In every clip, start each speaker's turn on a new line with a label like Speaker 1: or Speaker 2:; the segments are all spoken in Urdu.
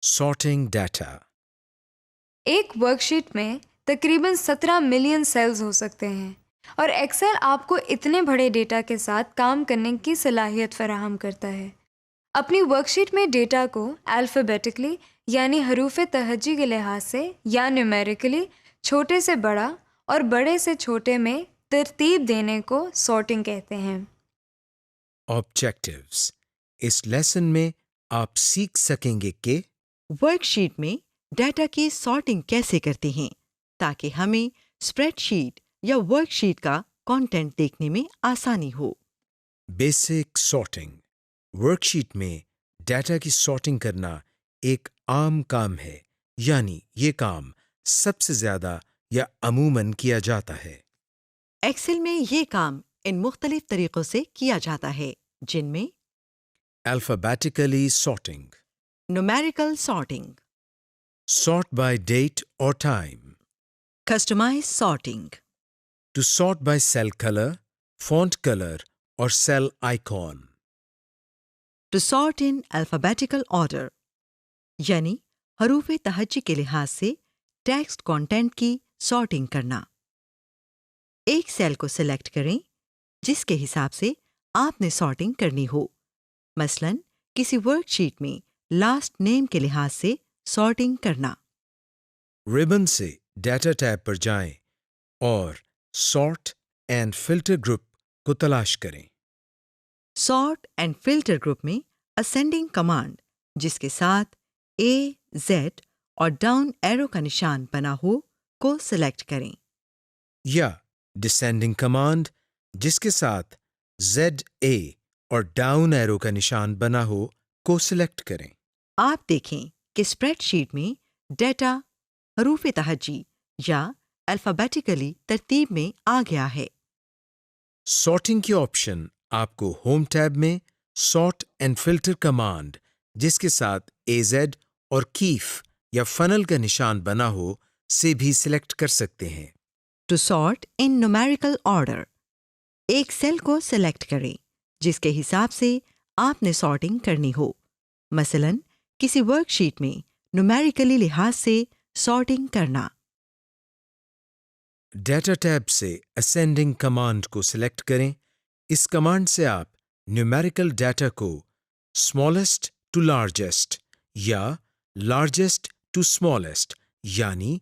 Speaker 1: Sorting data.
Speaker 2: ایک ورک شیٹ میں تقریباً 17 ملین سیلز ہو سکتے ہیں اور ایکسل آپ کو اتنے بڑے ڈیٹا کے ساتھ کام کرنے کی صلاحیت فراہم کرتا ہے۔ اپنی ورک شیٹ میں ڈیٹا کو الفابیٹکلی یعنی حروف تہجی کے لحاظ سے یا نیومیریکلی چھوٹے سے بڑا اور بڑے سے چھوٹے میں ترتیب دینے کو سارٹنگ کہتے ہیں۔
Speaker 1: Objectives. اس لیسن میں آپ سیکھ سکیں گے کہ
Speaker 3: ورک شیٹ میں ڈیٹا کی سارٹنگ کیسے کرتے ہیں تاکہ ہمیں اسپریڈ شیٹ یا ورک شیٹ کا کانٹینٹ دیکھنے میں آسانی ہو۔
Speaker 1: Basic sorting. ورک شیٹ میں ڈیٹا کی سارٹنگ کرنا ایک عام کام ہے، یعنی یہ کام سب سے زیادہ یا عموماً کیا جاتا ہے۔
Speaker 3: ایکسل میں یہ کام ان مختلف طریقوں سے کیا جاتا ہے جن میں
Speaker 1: Alphabetically sorting.
Speaker 3: Numerical sorting,
Speaker 1: Sort by date or time.
Speaker 3: Customize sorting,
Speaker 1: To sort by cell color, font color or cell icon.
Speaker 3: To sort in alphabetical order یعنی حروف تہجی کے لحاظ سے ٹیکسٹ کانٹینٹ کی سارٹنگ کرنا۔ ایک سیل کو سلیکٹ کریں جس کے حساب سے آپ نے سارٹنگ کرنی ہو، مثلاً کسی ورک شیٹ میں لاسٹ نیم کے لحاظ سے سارٹنگ کرنا۔
Speaker 1: ربن سے ڈیٹا ٹیب پر جائیں اور سارٹ اینڈ فلٹر گروپ کو تلاش کریں۔
Speaker 3: سارٹ اینڈ فلٹر گروپ میں اسینڈنگ کمانڈ جس کے ساتھ اے، زیڈ اور ڈاؤن ایرو کا نشان بنا ہو کو سلیکٹ کریں۔
Speaker 1: یا ڈسینڈنگ کمانڈ جس کے ساتھ زیڈ اے اور ڈاؤن ایرو کا نشان بنا ہو کو سلیکٹ کریں۔
Speaker 3: آپ دیکھیں کہ اسپریڈ شیٹ میں ڈیٹا حروف تہجی یا الفابیٹیکلی ترتیب میں آ گیا ہے۔
Speaker 1: سارٹنگ کی آپشن آپ کو ہوم ٹیب میں سارٹ اینڈ فلٹر کمانڈ جس کے ساتھ اے زیڈ اور کیف یا فنل کا نشان بنا ہو سے بھی سلیکٹ کر سکتے ہیں۔
Speaker 3: To sort in numerical order, ایک سیل کو سلیکٹ کریں جس کے حساب سے آپ نے سارٹنگ کرنی ہو، مثلاً کسی ورک شیٹ میں نومیریکلی لحاظ سے سارٹنگ کرنا۔
Speaker 1: ڈیٹا ٹیب سے اسینڈنگ کمانڈ کو سلیکٹ کریں۔ اس کمانڈ سے آپ نیومیریکل ڈیٹا کو اسمالسٹ ٹو لارجسٹ یا لارجسٹ ٹو اسمالسٹ یعنی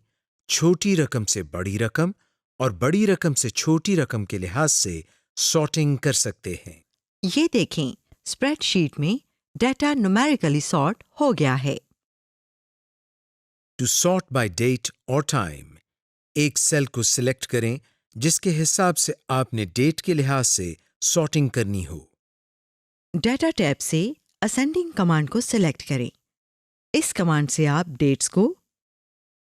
Speaker 1: چھوٹی رقم سے بڑی رقم اور بڑی رقم سے چھوٹی رقم کے لحاظ سے سارٹنگ کر سکتے ہیں۔
Speaker 3: یہ دیکھیں اسپریڈ شیٹ میں ڈیٹا نومیریکلی سارٹ ہو گیا ہے۔
Speaker 1: ٹو سارٹ بائی ڈیٹ اور ٹائم، ایک سیل کو سلیکٹ کریں جس کے حساب سے آپ نے ڈیٹ کے لحاظ سے سارٹنگ کرنی ہو۔
Speaker 3: ڈیٹا ٹیب سے اسینڈنگ کمانڈ کو سلیکٹ کریں۔ اس کمانڈ سے آپ ڈیٹس کو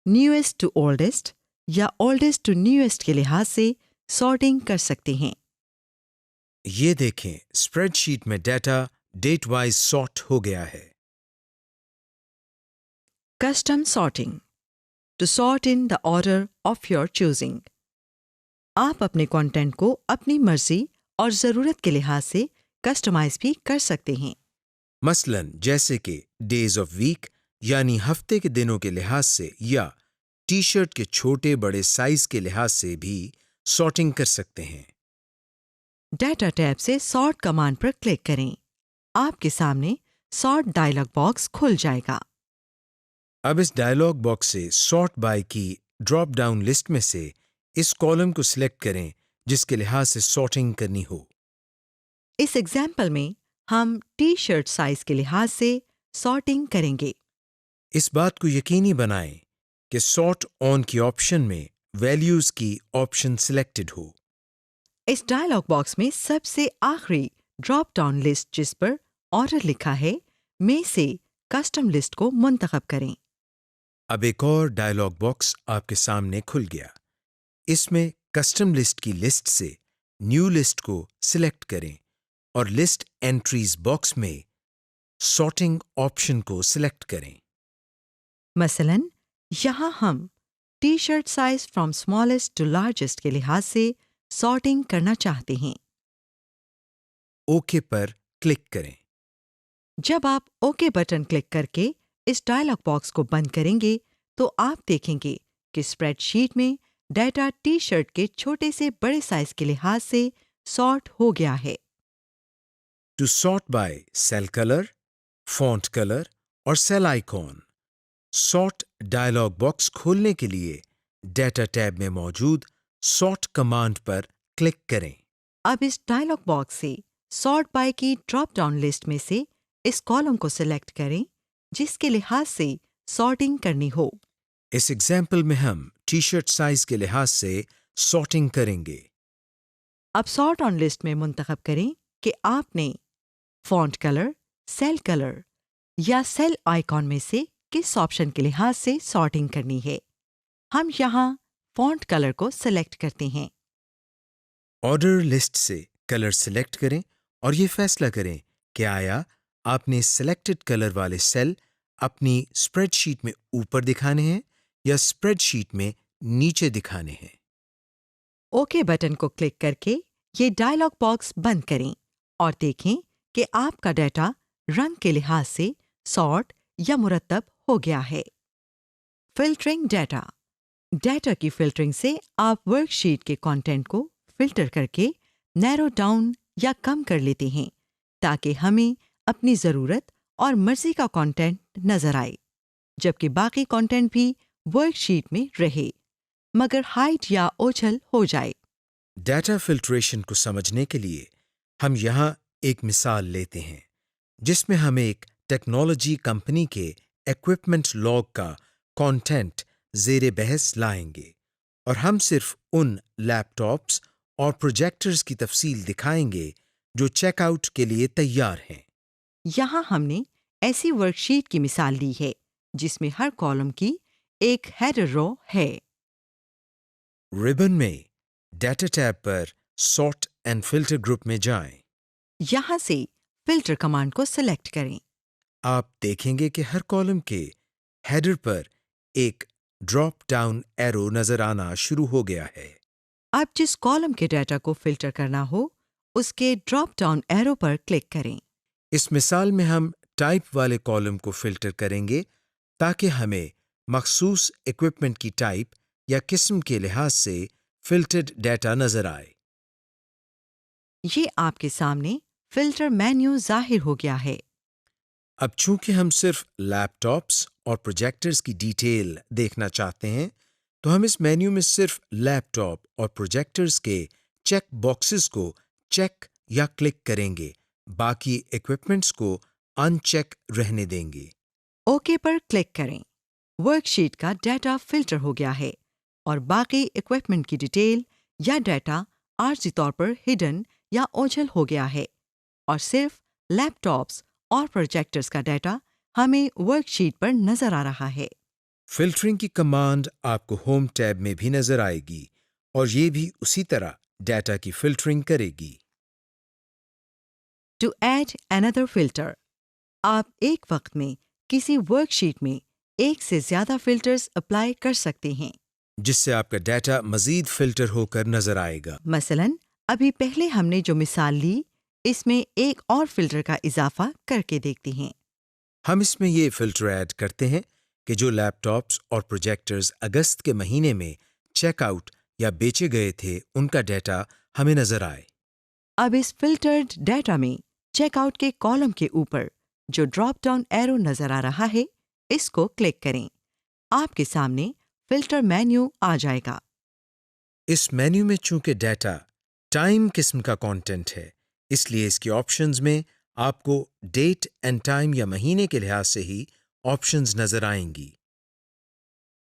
Speaker 3: نیویسٹ ٹو اولڈسٹ یا اولڈسٹ ٹو نیویسٹ کے لحاظ سے سارٹنگ کر سکتے ہیں۔
Speaker 1: یہ دیکھیں اسپریڈ شیٹ میں ڈیٹا ڈیٹ وائز سارٹ ہو گیا ہے۔
Speaker 3: Custom sorting, to sort in the order of your choosing, آپ اپنے کانٹینٹ کو اپنی مرضی اور ضرورت کے لحاظ سے کسٹمائز بھی کر سکتے ہیں۔
Speaker 1: مثلاً جیسے کہ ڈیز آف ویک یعنی ہفتے کے دنوں کے لحاظ سے یا ٹی شرٹ کے چھوٹے بڑے سائز کے لحاظ سے بھی سارٹنگ کر سکتے ہیں۔
Speaker 3: ڈیٹا ٹیب سے سارٹ کمانڈ پر کلک کریں، آپ کے سامنے سارٹ ڈائلاگ باکس کھل جائے گا۔
Speaker 1: اب اس ڈائلاگ باکس سے سارٹ بائی کی ڈراپ ڈاؤن لسٹ میں سے اس کالم کو سلیکٹ کریں جس کے لحاظ سے سارٹنگ کرنی ہو۔
Speaker 3: اس ایگزامپل میں ہم ٹی شرٹ سائز کے لحاظ سے سارٹنگ کریں گے۔
Speaker 1: اس بات کو یقینی بنائیں کہ سارٹ آن کی آپشن میں ویلیوز کی آپشن سلیکٹڈ ہو۔
Speaker 3: اس ڈائلاگ باکس میں سب سے آخری ڈراپ ڈاؤن لسٹ جس پر آرڈر لکھا ہے میں سے کسٹم لسٹ کو منتخب کریں۔
Speaker 1: اب ایک اور ڈائلاگ باکس آپ کے سامنے کھل گیا۔ اس میں کسٹم لسٹ کی لسٹ سے نیو لسٹ کو سلیکٹ کریں اور لسٹ انٹریز باکس میں سارٹنگ آپشن کو سلیکٹ کریں۔
Speaker 3: مثلاً یہاں ہم T shirt size from smallest to largest کے لحاظ سے سارٹنگ کرنا چاہتے ہیں۔
Speaker 1: اوکے پر کلک کریں۔
Speaker 3: جب آپ اوکے بٹن کلک کر کے اس ڈائلاگ باکس کو بند کریں گے تو آپ دیکھیں گے کہ اسپریڈ شیٹ میں ڈیٹا ٹی شرٹ کے چھوٹے سے بڑے سائز کے لحاظ سے سارٹ ہو گیا ہے۔
Speaker 1: To sort by cell color, font color اور cell icon. Sort dialogue box کھولنے کے لیے ڈیٹا ٹیب میں موجود سارٹ کمانڈ پر کلک کریں۔
Speaker 3: اب اس ڈائلاگ باکس سے سارٹ بائی کی ڈراپ ڈاؤن لسٹ میں سے اس کالم کو سلیکٹ کریں جس کے لحاظ سے سارٹنگ کرنی ہو۔
Speaker 1: اس ایگزامپل میں ہم ٹی شرٹ سائز کے لحاظ سے سارٹنگ کریں گے۔
Speaker 3: اب سارٹ آن لسٹ میں منتخب کریں کہ آپ نے فونٹ کلر یا سیل آئیکن میں سے کس آپشن کے لحاظ سے سارٹنگ کرنی ہے۔ ہم یہاں فونٹ کلر کو سلیکٹ کرتے ہیں۔
Speaker 1: آرڈر لسٹ سے کلر سلیکٹ کریں اور یہ فیصلہ کریں کہ آیا آپ نے سلیکٹڈ کلر والے سیل اپنی اسپریڈ شیٹ میں اوپر دکھانے ہیں یا اسپریڈ شیٹ میں نیچے دکھانے ہیں۔
Speaker 3: اوکے بٹن کو کلک کر کے یہ ڈائلاگ باکس بند کریں اور دیکھیں کہ آپ کا ڈیٹا رنگ کے لحاظ سے سارٹ یا مرتب ہو گیا ہے۔ Filtering data. ڈیٹا کی فلٹرنگ سے آپ ورک شیٹ کے کانٹینٹ کو فلٹر کر کے نیرو ڈاؤن یا کم کر لیتے ہیں تاکہ ہمیں اپنی ضرورت اور مرضی کا کانٹینٹ نظر آئے، جبکہ باقی کانٹینٹ بھی ورک شیٹ میں رہے مگر ہائٹ یا اوچھل ہو جائے۔
Speaker 1: ڈیٹا فلٹریشن کو سمجھنے کے لیے ہم یہاں ایک مثال لیتے ہیں جس میں ہم ایک ٹیکنالوجی کمپنی کے ایکوپمنٹ لاگ کا کانٹینٹ زیر بحث لائیں گے اور ہم صرف ان لیپ ٹاپس اور پروجیکٹرز کی تفصیل دکھائیں گے جو چیک آؤٹ کے لیے تیار ہیں۔
Speaker 3: یہاں ہم نے ایسی ورک شیٹ کی مثال لی ہے جس میں ہر کالم کی ایک ہیڈر رو ہے۔
Speaker 1: ربن میں data tab per sort and filter group میں جائیں۔
Speaker 3: یہاں سے فلٹر کمانڈ کو سلیکٹ کریں۔
Speaker 1: آپ دیکھیں گے کہ ہر کالم کے ہیڈر پر ایک ڈراپ ڈاؤن ایرو نظر آنا شروع ہو گیا ہے۔
Speaker 3: اب جس کالم کے ڈیٹا کو فلٹر کرنا ہو اس کے ڈراپ ڈاؤن ایرو پر کلک کریں۔
Speaker 1: اس مثال میں ہم ٹائپ والے کالم کو فلٹر کریں گے تاکہ ہمیں مخصوص ایکوپمنٹ کی ٹائپ یا قسم کے لحاظ سے فلٹرڈ ڈیٹا نظر آئے۔
Speaker 3: یہ آپ کے سامنے فلٹر مینیو ظاہر ہو گیا ہے۔
Speaker 1: اب چونکہ ہم صرف لیپ ٹاپس اور پروجیکٹرز کی ڈیٹیل دیکھنا چاہتے ہیں تو ہم اس مینیو میں صرف لیپ ٹاپ اور پروجیکٹرز کے چیک باکسز کو چیک یا کلک کریں گے، باقی ایکوپمنٹس کو ان چیک رہنے دیں گے۔
Speaker 3: اوکے پر کلک کریں۔ ورک شیٹ کا ڈیٹا فلٹر ہو گیا ہے اور باقی ایکوپمنٹ کی ڈیٹیل یا ڈیٹا عارضی طور پر ہڈن یا اوجھل ہو گیا ہے اور صرف لیپ ٹاپس اور پروجیکٹرز کا ڈیٹا ہمیں ورک شیٹ پر نظر آ رہا ہے۔
Speaker 1: فلٹرنگ کی کمانڈ آپ کو ہوم ٹیب میں بھی نظر آئے گی اور یہ بھی اسی طرح ڈیٹا کی فلٹرنگ کرے گی۔
Speaker 3: ٹو ایڈ another فلٹر، آپ ایک وقت میں کسی ورک شیٹ میں ایک سے زیادہ فلٹرز اپلائی کر سکتے ہیں
Speaker 1: جس سے آپ کا ڈیٹا مزید فلٹر ہو کر نظر آئے گا۔
Speaker 3: مثلاً ابھی پہلے ہم نے جو مثال لی اس میں ایک اور فلٹر کا اضافہ کر کے دیکھتے ہیں۔
Speaker 1: ہم اس میں یہ فلٹر ایڈ کرتے ہیں کہ جو لیپ ٹاپس اور پروجیکٹرز اگست کے مہینے میں چیک آؤٹ یا بیچے گئے تھے ان کا ڈیٹا ہمیں نظر آئے۔
Speaker 3: اب اس فلٹرڈ ڈیٹا میں چیک آؤٹ کے کالم کے اوپر جو ڈراپ ڈاؤن ایرو نظر آ رہا ہے اس کو کلک کریں۔ آپ کے سامنے فلٹر مینیو آ جائے گا۔
Speaker 1: اس مینیو میں چونکہ ڈیٹا ٹائم قسم کا کانٹینٹ ہے اس لیے اس کی آپشنز میں آپ کو ڈیٹ اینڈ ٹائم یا مہینے کے لحاظ سے ہی آپشنز نظر آئیں گی۔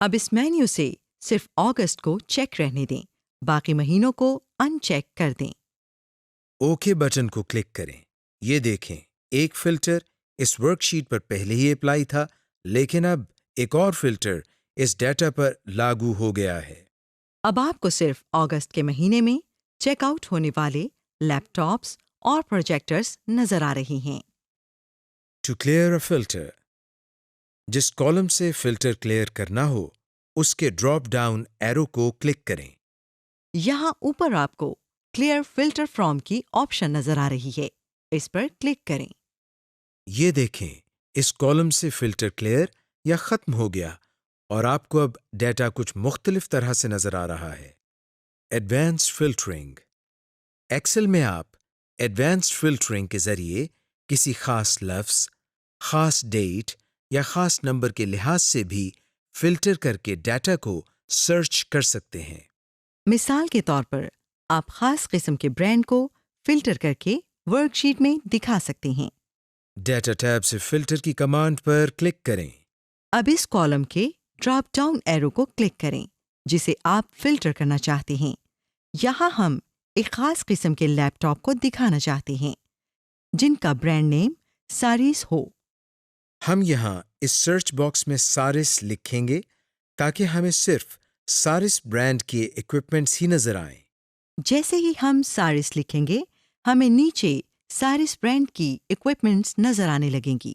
Speaker 3: اب اس مینیو سے صرف اگست کو چیک رہنے دیں، باقی مہینوں کو ان چیک کر دیں۔
Speaker 1: اوکے بٹن کو کلک کریں۔ یہ دیکھیں ایک فلٹر اس ورک شیٹ پر پہلے ہی اپلائی تھا لیکن اب ایک اور فلٹر اس ڈیٹا پر لاگو ہو گیا ہے۔
Speaker 3: اب آپ کو صرف اگست کے مہینے میں چیک آؤٹ ہونے والے لیپ ٹاپس اور پروجیکٹرز نظر آ رہی ہیں۔
Speaker 1: ٹو کلیئر اے فلٹر، جس کالم سے فلٹر کلیئر کرنا ہو اس کے ڈراپ ڈاؤن ایرو کو کلک کریں۔
Speaker 3: یہاں اوپر آپ کو کلیئر فلٹر فرام کی آپشن نظر آ رہی ہے، اس پر کلک کریں۔
Speaker 1: یہ دیکھیں اس کالم سے فلٹر کلیئر یا ختم ہو گیا اور آپ کو اب ڈیٹا کچھ مختلف طرح سے نظر آ رہا ہے۔ Advanced filtering. ایکسل میں آپ ایڈوانسڈ فلٹرنگ کے ذریعے کسی خاص لفظ، خاص ڈیٹ یا خاص نمبر کے لحاظ سے بھی فلٹر کر کے ڈیٹا کو سرچ کر سکتے ہیں۔
Speaker 3: مثال کے طور پر آپ خاص قسم کے برانڈ کو فلٹر کر کے ورک شیٹ میں دکھا سکتے ہیں۔
Speaker 1: ڈیٹا ٹیب سے فلٹر کی کمانڈ پر کلک کریں۔
Speaker 3: اب اس کالم کے ڈراپ ڈاؤن ایرو کو کلک کریں جسے آپ فلٹر کرنا چاہتے ہیں۔ یہاں ہم ایک خاص قسم کے لیپ ٹاپ کو دکھانا چاہتے ہیں جن کا برانڈ نیم ساریس ہو۔
Speaker 1: ہم یہاں اس سرچ باکس میں سارس لکھیں گے تاکہ ہمیں صرف سارس برانڈ کے ایکوپمنٹس ہی نظر آئیں۔
Speaker 3: جیسے ہی ہم سارس لکھیں گے ہمیں نیچے سارس برانڈ کی ایکوپمنٹس نظر آنے لگیں گی۔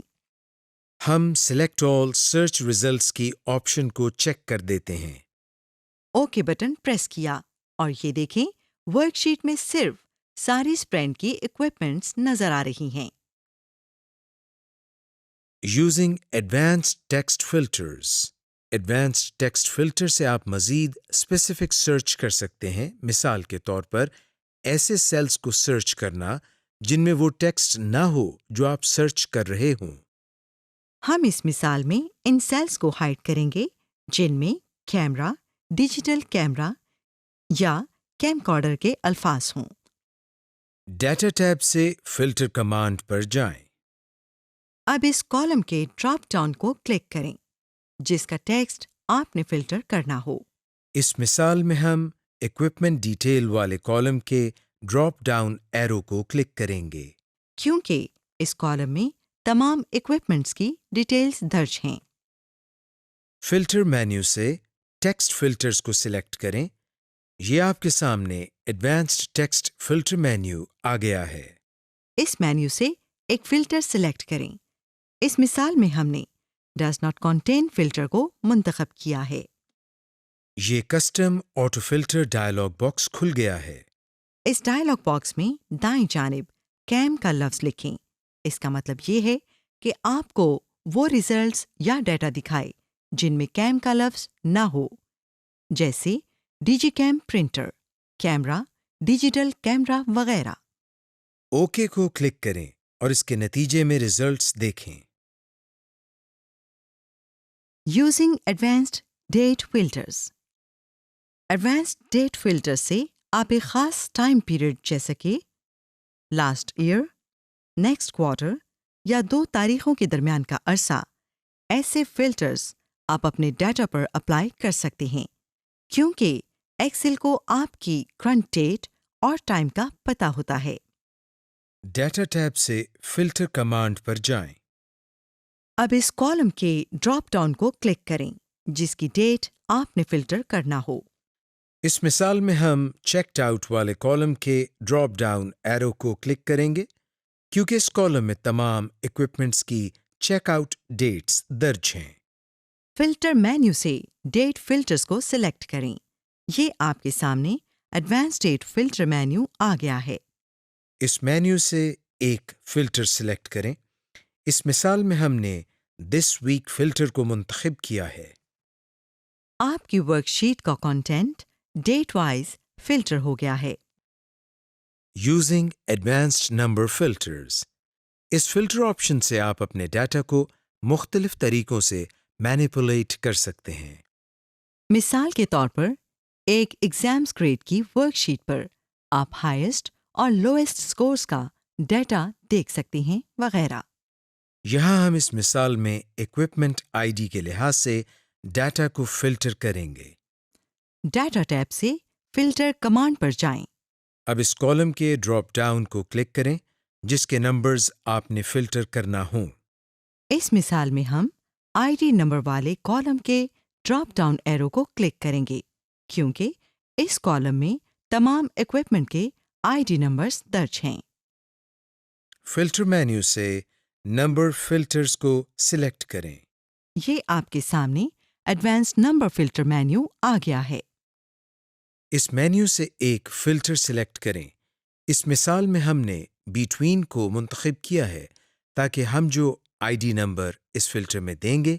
Speaker 1: ہم سلیکٹ آل سرچ ریزلٹس کی آپشن کو چیک کر دیتے ہیں۔
Speaker 3: اوکے بٹن پریس کیا اور یہ دیکھیں ورک شیٹ میں صرف سارس برانڈ کی ایکوپمنٹس نظر آ رہی ہیں۔
Speaker 1: Using advanced text filters. Advanced text filter سے آپ مزید اسپیسیفک سرچ کر سکتے ہیں۔ مثال کے طور پر ایسے سیلز کو سرچ کرنا جن میں وہ ٹیکسٹ نہ ہو جو آپ سرچ کر رہے ہوں۔
Speaker 3: ہم اس مثال میں ان سیلز کو ہائڈ کریں گے جن میں کیمرہ، ڈیجیٹل کیمرہ یا کیم کارڈر کے الفاظ ہوں۔
Speaker 1: ڈیٹا ٹیب سے فلٹر کمانڈ پر جائیں۔
Speaker 3: اب اس کالم کے ڈراپ ڈاؤن کو کلک کریں جس کا ٹیکسٹ آپ نے فلٹر کرنا ہو۔
Speaker 1: اس مثال میں ہم ایکوپمنٹ ڈیٹیل والے کالم کے ڈراپ ڈاؤن ایرو کو کلک کریں گے۔
Speaker 3: کیونکہ اس کالم میں تمام ایکوپمنٹس کی ڈیٹیلز درج ہیں۔
Speaker 1: فلٹر مینیو سے ٹیکسٹ فلٹرز کو سلیکٹ کریں۔ یہ آپ کے سامنے ایڈوانسڈ ٹیکسٹ فلٹر مینیو آ گیا ہے۔
Speaker 3: اس مینیو سے ایک فلٹر سلیکٹ کریں۔ اس مثال میں ہم نے ڈز ناٹ کنٹین فلٹر کو منتخب کیا ہے۔
Speaker 1: یہ custom auto filter dialog box کھل گیا ہے۔
Speaker 3: اس ڈائلاگ باکس میں دائیں جانب کیم کا لفظ لکھیں۔ اس کا مطلب یہ ہے کہ آپ کو وہ ریزلٹس یا ڈیٹا دکھائے جن میں کیم کا لفظ نہ ہو، جیسے digicam printer, camera, digital camera وغیرہ۔
Speaker 1: اوکے کو کلک کریں اور اس کے نتیجے میں ریزلٹس دیکھیں۔
Speaker 3: Using advanced date filters. Advanced date filter سے آپ ایک خاص ٹائم پیریڈ جیسا کہ لاسٹ ایئر، نیکسٹ کوارٹر یا 2 تاریخوں کے درمیان کا عرصہ، ایسے فلٹرز آپ اپنے ڈیٹا پر اپلائی کر سکتے ہیں کیونکہ ایکسل کو آپ کی کرنٹ ڈیٹ اور ٹائم کا پتہ ہوتا ہے۔
Speaker 1: ڈیٹا ٹیب سے فلٹر کمانڈ پر جائیں۔
Speaker 3: اب اس کالم کے ڈراپ ڈاؤن کو کلک کریں جس کی ڈیٹ آپ نے فلٹر کرنا ہو۔
Speaker 1: اس مثال میں ہم چیکڈ آؤٹ والے کالم کے ڈراپ ڈاؤن ایرو کو کلک کریں گے کیونکہ اس کالم میں تمام ایکوپمنٹس کی چیک آؤٹ ڈیٹس درج ہیں۔
Speaker 3: فلٹر مینیو سے ڈیٹ فلٹرز کو سلیکٹ کریں۔ یہ آپ کے سامنے ایڈوانس ڈیٹ فلٹر مینیو آ گیا ہے۔
Speaker 1: اس مینیو سے ایک فلٹر سلیکٹ کریں۔ اس مثال میں ہم نے دس ویک فلٹر کو منتخب کیا ہے۔
Speaker 3: آپ کی ورک شیٹ کا کنٹینٹ ڈیٹ وائز فلٹر ہو گیا ہے۔
Speaker 1: Using advanced number filters. اس فلٹر آپشن سے آپ اپنے ڈیٹا کو مختلف طریقوں سے مینیپولیٹ کر سکتے ہیں۔
Speaker 3: مثال کے طور پر ایک ایگزامز گریڈ کی ورک شیٹ پر آپ ہائیسٹ اور لوئسٹ سکورز کا ڈیٹا دیکھ سکتے ہیں وغیرہ۔
Speaker 1: یہاں ہم اس مثال میں ایکوپمنٹ آئی ڈی کے لحاظ سے ڈیٹا کو فلٹر کریں گے۔
Speaker 3: ڈیٹا ٹیب سے فلٹر کمانڈ پر جائیں۔
Speaker 1: اب اس کالم کے ڈراپ ڈاؤن کو کلک کریں جس کے نمبرز آپ نے فلٹر کرنا ہوں۔
Speaker 3: اس مثال میں ہم آئی ڈی نمبر والے کالم کے ڈراپ ڈاؤن ایرو کو کلک کریں گے کیونکہ اس کالم میں تمام ایکوپمنٹ کے آئی ڈی نمبرز درج ہیں۔
Speaker 1: فلٹر مینیو سے نمبر فلٹرز کو سلیکٹ کریں۔
Speaker 3: یہ آپ کے سامنے ایڈوانس نمبر فلٹر مینیو آ گیا ہے۔
Speaker 1: اس مینیو سے ایک فلٹر سلیکٹ کریں۔ اس مثال میں ہم نے بیٹوین کو منتخب کیا ہے تاکہ ہم جو آئی ڈی نمبر اس فلٹر میں دیں گے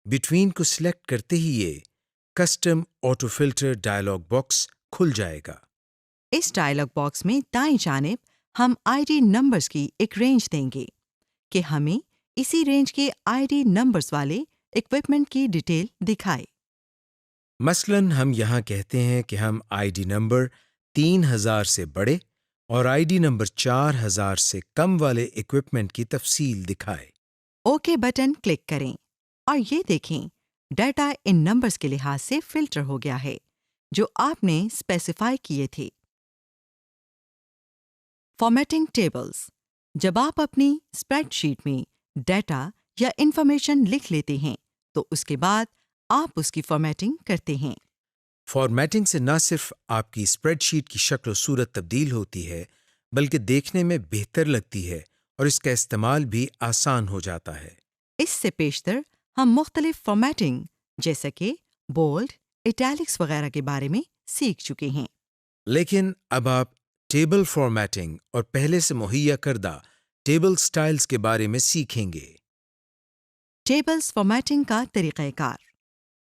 Speaker 1: بٹوین کو سلیکٹ کرتے ہی یہ custom auto filter dialog box کھل جائے گا۔
Speaker 3: اس ڈائلاگ باکس میں دائیں جانب ہم آئی ڈی نمبرز کی ایک رینج دیں گے کہ ہمیں اسی رینج کے آئی ڈی نمبرز والے اکوپمنٹ کی ڈیٹیل دکھائے۔
Speaker 1: مثلاً ہم یہاں کہتے ہیں کہ ہم آئی ڈی نمبر 3000 سے بڑے اور آئی ڈی نمبر 4000 سے کم والے اکوپمنٹ کی تفصیل دکھائے۔
Speaker 3: اوکے بٹن کلک کریں اور یہ دیکھیں ڈیٹا ان نمبرز کے لحاظ سے فلٹر ہو گیا ہے جو آپ نے اسپیسیفائی کیے تھے۔ Formatting tables. جب آپ اپنی اسپریڈ شیٹ میں ڈیٹا یا انفارمیشن لکھ لیتے ہیں تو اس کے بعد آپ اس کی فارمیٹنگ کرتے ہیں۔
Speaker 1: فارمیٹنگ سے نہ صرف آپ کی اسپریڈ شیٹ کی شکل و صورت تبدیل ہوتی ہے بلکہ دیکھنے میں بہتر لگتی ہے اور اس کا استعمال بھی آسان ہو جاتا ہے۔
Speaker 3: اس سے پیشتر ہم مختلف فارمیٹنگ جیسا کہ بولڈ، اٹیلکس وغیرہ کے بارے میں سیکھ چکے ہیں۔
Speaker 1: لیکن اب آپ ٹیبل فارمیٹنگ اور پہلے سے مہیا کردہ ٹیبل سٹائلز کے بارے میں سیکھیں گے۔
Speaker 3: ٹیبلز فارمیٹنگ کا طریقہ کار۔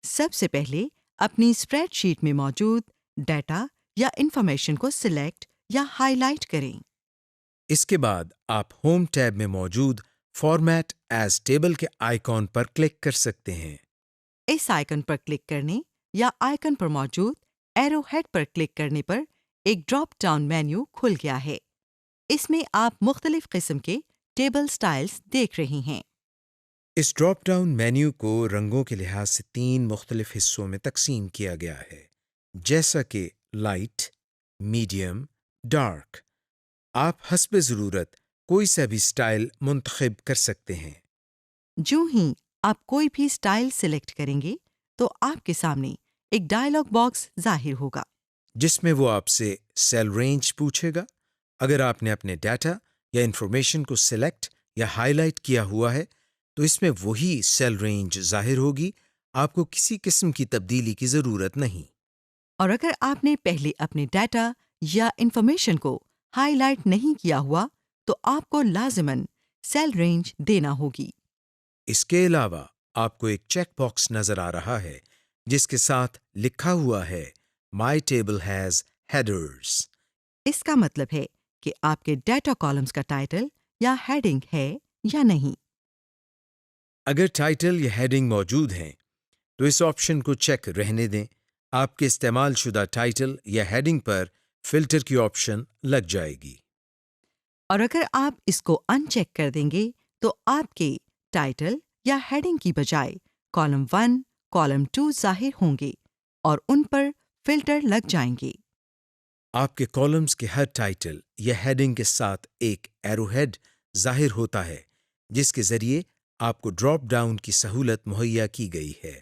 Speaker 3: سب سے پہلے اپنی اسپریڈ شیٹ میں موجود ڈیٹا یا انفارمیشن کو سلیکٹ یا ہائی لائٹ کریں۔
Speaker 1: اس کے بعد آپ ہوم ٹیب میں موجود فارمیٹ ایز ٹیبل کے آئیکن پر کلک کر سکتے ہیں۔
Speaker 3: اس آئیکن پر کلک کرنے یا آئیکن پر موجود ایرو ہیڈ پر کلک کرنے پر ایک ڈراپ ڈاؤن مینیو کھل گیا ہے۔ اس میں آپ مختلف قسم کے ٹیبل سٹائلز دیکھ رہے ہیں۔
Speaker 1: اس ڈراپ ڈاؤن مینیو کو رنگوں کے لحاظ سے 3 مختلف حصوں میں تقسیم کیا گیا ہے، جیسا کہ لائٹ، میڈیم، ڈارک۔ آپ حسب ضرورت کوئی سا بھی سٹائل منتخب کر سکتے ہیں۔
Speaker 3: جو ہی آپ کوئی بھی سٹائل سلیکٹ کریں گے تو آپ کے سامنے ایک ڈائلاگ باکس ظاہر ہوگا
Speaker 1: جس میں وہ آپ سے سیل رینج پوچھے گا۔ اگر آپ نے اپنے ڈیٹا یا انفارمیشن کو سلیکٹ یا ہائی لائٹ کیا ہوا ہے تو اس میں وہی سیل رینج ظاہر ہوگی، آپ کو کسی قسم کی تبدیلی کی ضرورت نہیں۔
Speaker 3: اور اگر آپ نے پہلے اپنے ڈیٹا یا انفارمیشن کو ہائی لائٹ نہیں کیا ہوا تو آپ کو لازماً سیل رینج دینا ہوگی۔
Speaker 1: اس کے علاوہ آپ کو ایک چیک باکس نظر آ رہا ہے جس کے ساتھ لکھا ہوا ہے My table has headers۔
Speaker 3: اس کا مطلب ہے کہ آپ کے ڈیٹا کالمز کا ٹائٹل یا ہیڈنگ ہے یا نہیں۔
Speaker 1: اگر ٹائٹل یا ہیڈنگ موجود ہیں تو اس آپشن کو چیک رہنے دیں۔ آپ کے استعمال شدہ ٹائٹل یا ہیڈنگ پر فلٹر کی آپشن لگ جائے گی۔
Speaker 3: اور اگر آپ اس کو ان چیک کر دیں گے تو آپ کے ٹائٹل یا ہیڈنگ کی بجائے کالم 1، کالم 2 ظاہر ہوں گے اور ان پر فلٹر لگ جائیں گے۔
Speaker 1: آپ کے کالمز کے ہر ٹائٹل یا ہیڈنگ کے ساتھ ایک ایرو ہیڈ ظاہر ہوتا ہے جس کے ذریعے آپ کو ڈراپ ڈاؤن کی سہولت مہیا کی گئی ہے،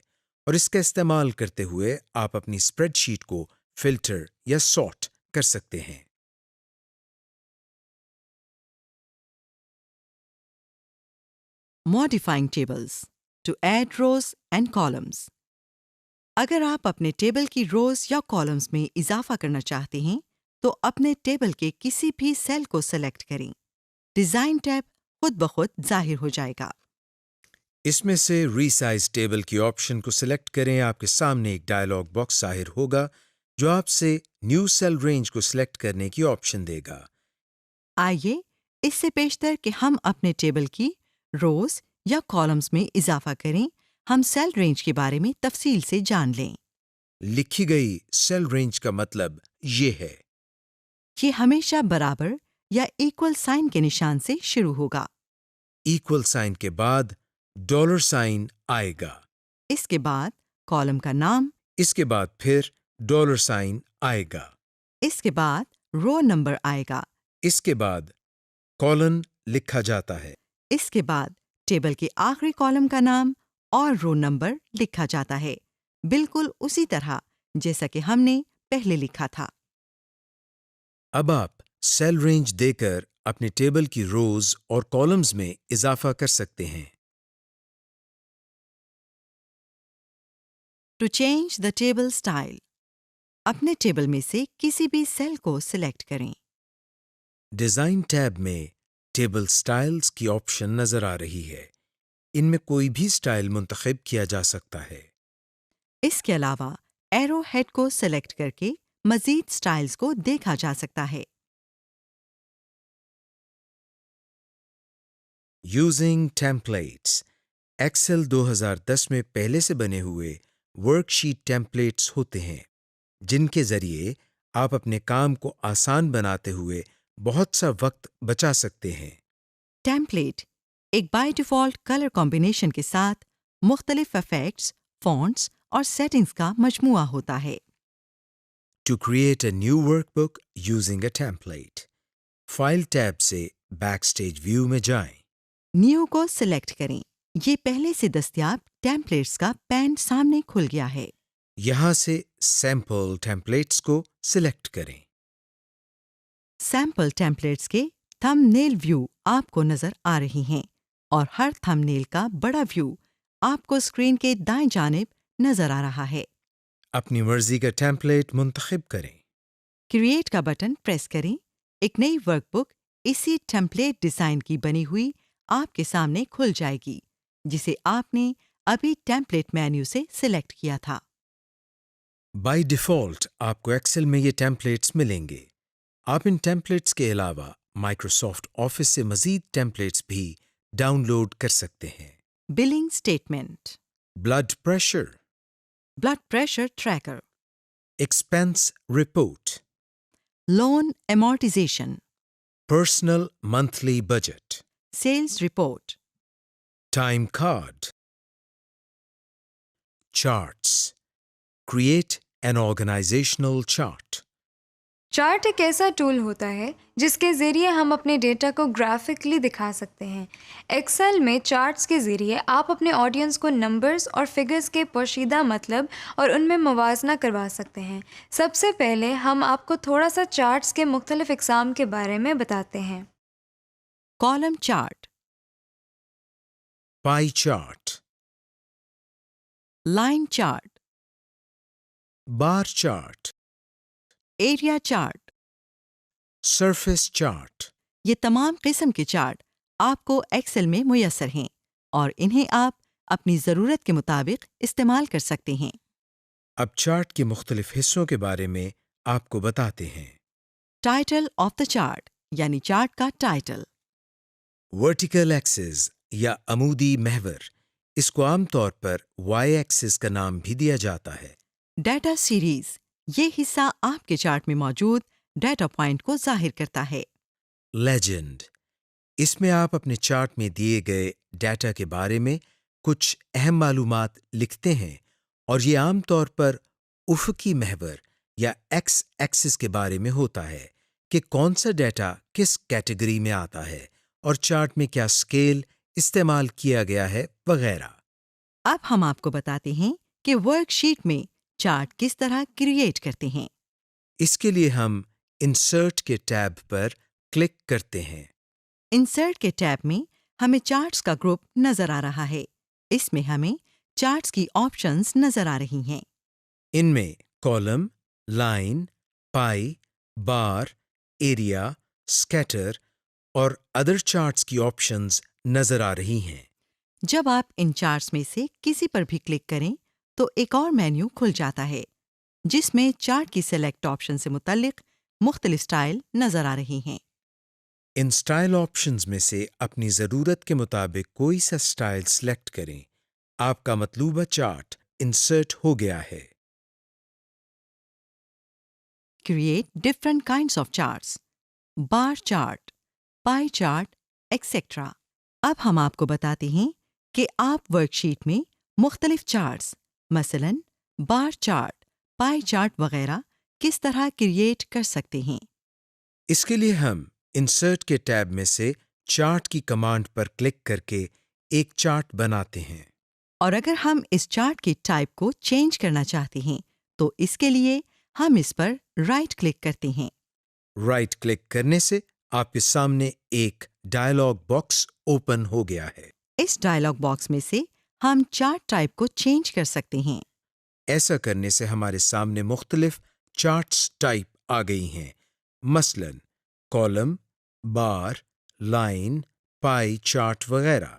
Speaker 1: اور اس کا استعمال کرتے ہوئے آپ اپنی اسپریڈ شیٹ کو فلٹر یا سارٹ کر سکتے ہیں۔
Speaker 3: Modifying tables to add rows and columns۔ اگر آپ اپنے ٹیبل کی روز یا کالمز میں اضافہ کرنا چاہتے ہیں تو اپنے ٹیبل کے کسی بھی سیل کو سلیکٹ کریں۔ ڈیزائن ٹیب خود بخود ظاہر ہو جائے گا۔
Speaker 1: اس میں سے ری سائز ٹیبل کی آپشن کو سلیکٹ کریں۔ آپ کے سامنے ایک ڈائلاگ باکس ظاہر ہوگا جو آپ سے نیو سیل رینج کو سلیکٹ کرنے کی آپشن دے گا۔
Speaker 3: آئیے اس سے پیشتر کہ ہم اپنے ٹیبل کی روز یا کالمز میں اضافہ کریں، ہم سیل رینج کے بارے میں تفصیل سے جان لیں۔
Speaker 1: لکھی گئی سیل رینج کا مطلب یہ ہے۔
Speaker 3: یہ ہمیشہ برابر یا ایکول سائن کے نشان سے شروع ہوگا۔
Speaker 1: ایکول سائن کے بعد ڈالر سائن آئے گا۔
Speaker 3: اس کے بعد کالم کا نام،
Speaker 1: اس کے بعد پھر ڈالر سائن آئے گا۔
Speaker 3: اس کے بعد رو نمبر آئے گا۔
Speaker 1: اس کے بعد کالن لکھا جاتا ہے۔
Speaker 3: اس کے بعد ٹیبل کے آخری کالم کا نام اور رو نمبر لکھا جاتا ہے، بالکل اسی طرح جیسا کہ ہم نے پہلے لکھا تھا۔
Speaker 1: اب آپ سیل رینج دے کر اپنے ٹیبل کی روز اور کالمز میں اضافہ کر سکتے ہیں۔
Speaker 3: To change the table style, اپنے ٹیبل میں سے کسی بھی سیل کو سلیکٹ کریں۔
Speaker 1: ڈیزائن ٹیب میں ٹیبل سٹائلز کی آپشن نظر آ رہی ہے۔ ان میں کوئی بھی سٹائل منتخب کیا جا سکتا ہے۔
Speaker 3: اس کے علاوہ ایرو ہیڈ کو سلیکٹ کر کے مزید سٹائلز کو دیکھا جا سکتا ہے۔
Speaker 1: یوزنگ ٹیمپلیٹس، ایکسل 2010 میں پہلے سے بنے ہوئے ورک شیٹ ٹیمپلیٹس ہوتے ہیں جن کے ذریعے آپ اپنے کام کو آسان بناتے ہوئے بہت سا وقت بچا سکتے ہیں۔
Speaker 3: ٹیمپلیٹ ایک بائی ڈیفالٹ کلر کمبینیشن کے ساتھ مختلف ایفیکٹس، فونٹس اور سیٹنگز کا مجموعہ ہوتا ہے۔
Speaker 1: To create a new workbook using a template, file tab سے بیک اسٹیج ویو میں جائیں۔
Speaker 3: نیو کو سلیکٹ کریں۔ یہ پہلے سے دستیاب ٹیمپلیٹس کا پین سامنے کھل گیا ہے۔
Speaker 1: یہاں سے سیمپل ٹیمپلیٹس کو سلیکٹ کریں۔
Speaker 3: سیمپل ٹیمپلیٹس کے تھم نیل ویو آپ کو نظر آ رہی ہیں اور ہر تھم نیل کا بڑا ویو آپ کو اسکرین کے دائیں جانب نظر آ رہا ہے۔
Speaker 1: اپنی مرضی کا ٹیمپلیٹ منتخب کریں۔
Speaker 3: کریٹ کا بٹن پریس کریں۔ ایک نئی ورک بک اسی ٹیمپلیٹ ڈیزائن کی بنی ہوئی آپ کے سامنے کھل جائے گی جسے آپ نے ابھی ٹیمپلیٹ مینیو سے سلیکٹ کیا تھا۔
Speaker 1: بائی ڈیفالٹ آپ کو ایکسل میں یہ ٹیمپلیٹس ملیں گے۔ آپ ان ٹیمپلیٹس کے علاوہ مائکروسافٹ آفس سے مزید ٹیمپلیٹس بھی ڈاؤن لوڈ کر سکتے ہیں۔
Speaker 3: Billing statement,
Speaker 1: blood pressure,
Speaker 3: blood pressure tracker,
Speaker 1: expense report,
Speaker 3: loan amortization,
Speaker 1: personal monthly budget,
Speaker 3: sales report,
Speaker 1: time card, charts, create an organizational chart.
Speaker 2: Chart ایک ایسا ٹول ہوتا ہے جس کے ذریعے ہم اپنے ڈیٹا کو گرافکلی دکھا سکتے ہیں۔ ایکسل میں چارٹس کے ذریعے آپ اپنے آڈینس کو نمبرز اور فگرز کے پوشیدہ مطلب اور ان میں موازنہ کروا سکتے ہیں۔ سب سے پہلے ہم آپ کو تھوڑا سا چارٹس کے مختلف اقسام کے بارے میں بتاتے ہیں۔
Speaker 3: Column chart,
Speaker 1: pie chart,
Speaker 3: line chart,
Speaker 1: bar chart,
Speaker 3: area chart.
Speaker 1: Surface chart.
Speaker 3: یہ تمام قسم کے چارٹ آپ کو ایکسل میں میسر ہیں اور انہیں آپ اپنی ضرورت کے مطابق استعمال کر سکتے ہیں۔
Speaker 1: اب چارٹ کے مختلف حصوں کے بارے میں آپ کو بتاتے ہیں۔
Speaker 3: ٹائٹل آف دا چارٹ یعنی چارٹ کا ٹائٹل،
Speaker 1: ورٹیکل ایکسس یا عمودی محور، اس کو عام طور پر وائی ایکسس کا نام بھی دیا جاتا ہے۔
Speaker 3: ڈیٹا سیریز، یہ حصہ آپ کے چارٹ میں موجود ڈیٹا پوائنٹ کو ظاہر کرتا ہے۔
Speaker 1: لیجنڈ، اس میں آپ اپنے چارٹ میں دیے گئے ڈیٹا کے بارے میں کچھ اہم معلومات لکھتے ہیں اور یہ عام طور پر افقی محور یا ایکس ایکسس کے بارے میں ہوتا ہے کہ کون سا ڈیٹا کس کیٹیگری میں آتا ہے اور چارٹ میں کیا اسکیل استعمال کیا گیا ہے وغیرہ۔
Speaker 3: اب ہم آپ کو بتاتے ہیں کہ ورک شیٹ میں چارٹ کس طرح کریٹ کرتے ہیں۔
Speaker 1: اس کے لیے ہم انسرٹ کے ٹیب پر کلک کرتے ہیں۔
Speaker 3: انسرٹ کے ٹیب میں ہمیں چارٹس کا گروپ نظر آ رہا ہے۔ اس میں ہمیں چارٹس کی آپشنز نظر آ رہی ہیں۔
Speaker 1: ان میں کالم، لائن، پائی، بار، ایریا، اسکیٹر اور ادر چارٹس کی آپشنز نظر آ رہی ہیں۔
Speaker 3: جب آپ ان چارٹس میں سے کسی پر بھی کلک کریں تو ایک اور مینیو کھل جاتا ہے جس میں چارٹ کی سلیکٹ آپشن سے متعلق مختلف سٹائل نظر آ رہی ہیں۔
Speaker 1: ان سٹائل آپشنز میں سے اپنی ضرورت کے مطابق کوئی سا سٹائل سلیکٹ کریں۔ آپ کا مطلوبہ چارٹ انسرٹ ہو گیا ہے۔
Speaker 3: Create different kinds of charts, bar chart, pie chart, etcetera. اب ہم آپ کو بتاتے ہیں کہ آپ ورک شیٹ میں مختلف چارٹس مثلاً بار چارٹ، پائی چارٹ وغیرہ کس طرح کریٹ کر سکتے ہیں۔
Speaker 1: اس کے لیے ہم انسرٹ کے ٹیب میں سے چارٹ کی کمانڈ پر کلک کر کے ایک چارٹ بناتے ہیں۔
Speaker 3: اور اگر ہم اس چارٹ کی ٹائپ کو چینج کرنا چاہتے ہیں تو اس کے لیے ہم اس پر رائٹ کلک کرتے ہیں۔
Speaker 1: رائٹ کلک کرنے سے آپ کے سامنے ایک ڈائلاگ باکس اوپن ہو گیا ہے۔
Speaker 3: اس ڈائلاگ باکس میں سے ہم چارٹ ٹائپ کو چینج کر سکتے ہیں۔
Speaker 1: ایسا کرنے سے ہمارے سامنے مختلف چارٹس ٹائپ آ گئی ہیں، مثلاً کالم، بار، لائن، پائی چارٹ وغیرہ۔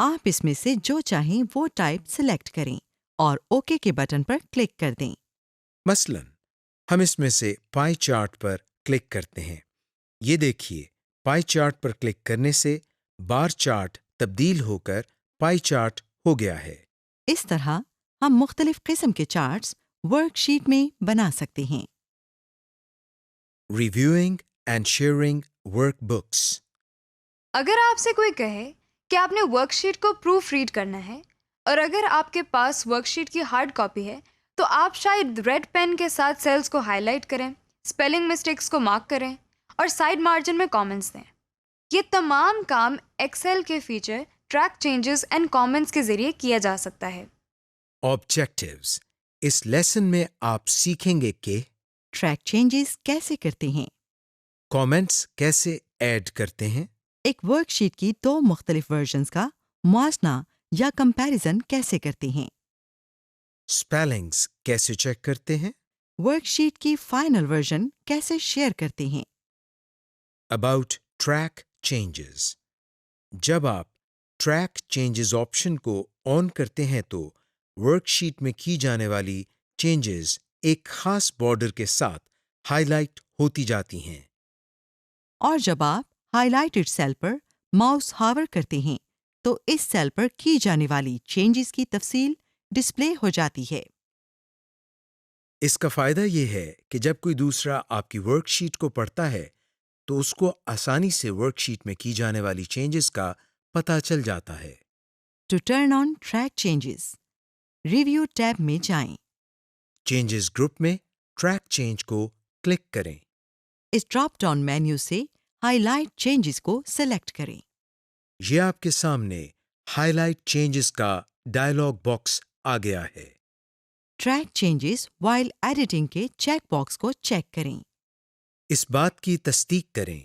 Speaker 3: آپ اس میں سے جو چاہیں وہ ٹائپ سلیکٹ کریں اور اوکے کے بٹن پر کلک کر دیں۔
Speaker 1: مثلا ہم اس میں سے پائی چارٹ پر کلک کرتے ہیں۔ یہ دیکھیے پائی چارٹ پر کلک کرنے سے بار چارٹ تبدیل ہو کر پائی چارٹ ہو گیا ہے۔
Speaker 3: اس طرح ہم مختلف قسم کے چارٹس ورک شیٹ میں بنا سکتے ہیں۔
Speaker 1: Reviewing and sharing work books.
Speaker 2: اگر آپ سے کوئی کہے کہ آپ نے ورک شیٹ کو پروف ریڈ کرنا ہے اور اگر آپ کے پاس ورک شیٹ کی ہارڈ کاپی ہے تو آپ شاید ریڈ پین کے ساتھ سیلز کو ہائی لائٹ کریں، اسپیلنگ مسٹیکس کو مارک کریں اور سائڈ مارجن میں کامنٹس دیں۔ یہ تمام کام ایکسل کے feature track changes and comments کے ذریعے کیا جا سکتا ہے۔
Speaker 1: آبجیکٹیوز۔ اس لیسن میں آپ سیکھیں گے کہ
Speaker 3: ٹریک چینجز کیسے کرتے ہیں،
Speaker 1: کامنٹس کیسے ایڈ کرتے ہیں،
Speaker 3: ایک ورک شیٹ کی 2 مختلف ورژنز کا موازنہ یا کمپیریزن کیسے کرتے ہیں،
Speaker 1: اسپیلنگز کیسے چیک کرتے ہیں،
Speaker 3: ورک شیٹ کی فائنل ورژن کیسے شیئر کرتے ہیں۔
Speaker 1: About track changes. جب آپ ٹریک چینجز آپشن کو آن کرتے ہیں تو ورک شیٹ میں کی جانے والی چینجز ایک خاص بارڈر کے ساتھ ہائی لائٹ ہوتی جاتی ہیں۔
Speaker 3: اور جب آپ ہائی لائٹڈ سیل پر ماؤس ہاور کرتے ہیں تو اس سیل پر کی جانے والی چینجز کی تفصیل ڈسپلے ہو جاتی ہے۔
Speaker 1: اس کا فائدہ یہ ہے کہ جب کوئی دوسرا آپ کی ورک شیٹ کو پڑھتا ہے تو اس کو آسانی سے ورک شیٹ میں کی جانے والی چینجز کا پتہ چل جاتا ہے۔
Speaker 3: To turn on track changes, review tab میں جائیں۔
Speaker 1: چینجز گروپ میں ٹریک چینج کو کلک کریں۔
Speaker 3: اس ڈراپ ڈاؤن مینیو سے ہائی لائٹ چینجز کو سلیکٹ کریں۔
Speaker 1: یہ آپ کے سامنے ہائی لائٹ چینجز کا ڈائلاگ باکس آ گیا ہے۔
Speaker 3: ٹریک چینجز وائل ایڈیٹنگ کے چیک باکس کو چیک کریں۔
Speaker 1: اس بات کی تصدیق کریں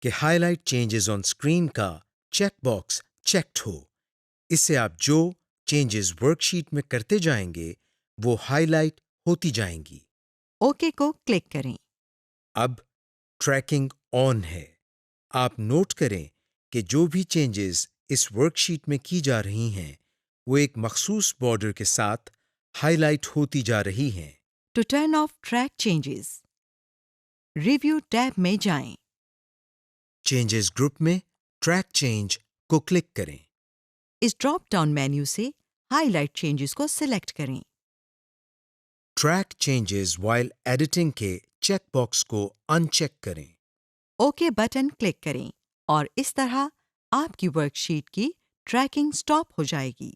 Speaker 1: کہ highlight changes on screen کا چیک باکس چیکڈ ہو۔ اس سے آپ جو چینجز ورک شیٹ میں کرتے جائیں گے وہ ہائی لائٹ ہوتی جائیں گی۔
Speaker 3: اوکے کو کلک کریں۔
Speaker 1: اب ٹریکنگ آن ہے۔ آپ نوٹ کریں کہ جو بھی چینجز اس ورک شیٹ میں کی جا رہی ہیں وہ ایک مخصوص بارڈر کے ساتھ ہائی لائٹ ہوتی جا رہی ہیں۔
Speaker 3: To turn off track changes, review tab میں جائیں۔
Speaker 1: چینجز گروپ میں ٹریک چینج کو کلک کریں۔
Speaker 3: اس ڈراپ ڈاؤن مینیو سے ہائی لائٹ چینجز کو سلیکٹ کریں۔
Speaker 1: ٹریک چینجز وائل ایڈیٹنگ کے چیک باکس کو ان چیک کریں۔
Speaker 3: اوکے بٹن کلک کریں اور اس طرح آپ کی ورک شیٹ کی ٹریکنگ سٹاپ ہو جائے گی۔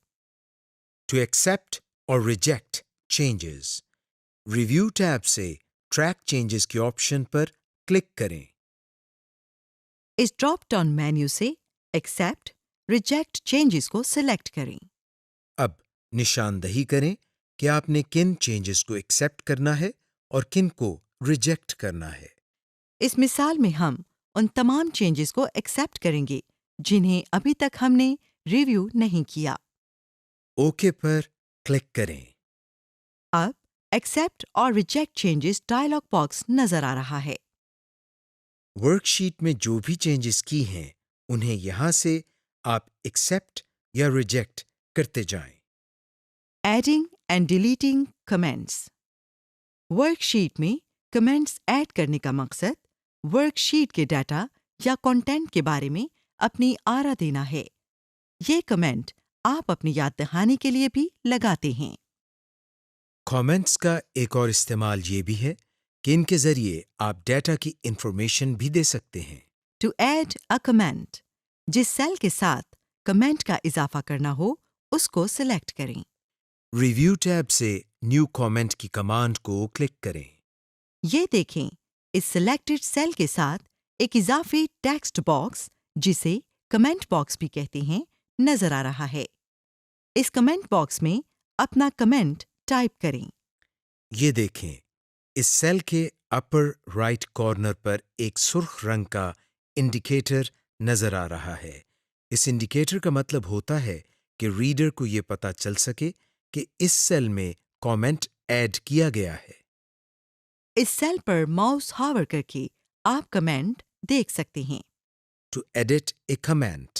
Speaker 1: ٹو ایکسیپٹ اور ریجیکٹ چینجز، ریویو ٹیب سے ٹریک چینجز کے آپشن پر کلک کریں۔
Speaker 3: اس ڈراپ ڈاؤن مینیو سے ایکسیپٹ، ریجیکٹ چینجز کو سلیکٹ کریں۔
Speaker 1: اب نشاندہی کریں کہ آپ نے کن چینجز کو ایکسیپٹ کرنا ہے اور کن کو ریجیکٹ کرنا ہے۔
Speaker 3: اس مثال میں ہم ان تمام چینجز کو ایکسیپٹ کریں گے جنہیں ابھی تک ہم نے ریویو نہیں کیا۔
Speaker 1: اوکے پر کلک کریں۔
Speaker 3: اب ایکسیپٹ اور ریجیکٹ چینجز ڈائلاگ باکس نظر آ رہا ہے۔
Speaker 1: ورک شیٹ میں جو بھی چینجز کی ہیں انہیں یہاں سے آپ ایکسیپٹ یا ریجیکٹ کرتے جائیں۔
Speaker 3: Adding and deleting comments, work sheet میں کمنٹس ایڈ کرنے کا مقصد ورک شیٹ کے ڈیٹا یا کنٹینٹ کے بارے میں اپنی آرا دینا ہے۔ یہ کمنٹ آپ اپنی یاد دہانی کے لیے بھی لگاتے ہیں۔
Speaker 1: کامنٹس کا ایک اور استعمال یہ بھی ہے کہ ان کے ذریعے آپ ڈیٹا کی انفارمیشن بھی دے سکتے ہیں۔
Speaker 3: ٹو ایڈ اے کمنٹ، جس سیل کے ساتھ کمنٹ کا اضافہ کرنا ہو اس کو سلیکٹ کریں۔
Speaker 1: ریویو ٹیب سے نیو کامنٹ کی کمانڈ کو کلک کریں۔
Speaker 3: یہ دیکھیں اس سلیکٹڈ سیل کے ساتھ ایک اضافی ٹیکسٹ باکس جسے کمنٹ باکس بھی کہتے ہیں نظر آ رہا ہے۔ اس کمنٹ باکس میں اپنا کمنٹ ٹائپ کریں۔
Speaker 1: یہ دیکھیں اس سیل کے اپر رائٹ کارنر پر ایک سرخ رنگ کا انڈیکیٹر نظر آ رہا ہے۔ اس انڈیکیٹر کا مطلب ہوتا ہے کہ ریڈر کو یہ پتہ چل سکے کہ اس سیل میں کامنٹ ایڈ کیا گیا ہے۔
Speaker 3: اس سیل پر ماؤس ہاور کر کے آپ کمنٹ دیکھ سکتے ہیں۔
Speaker 1: To edit a comment,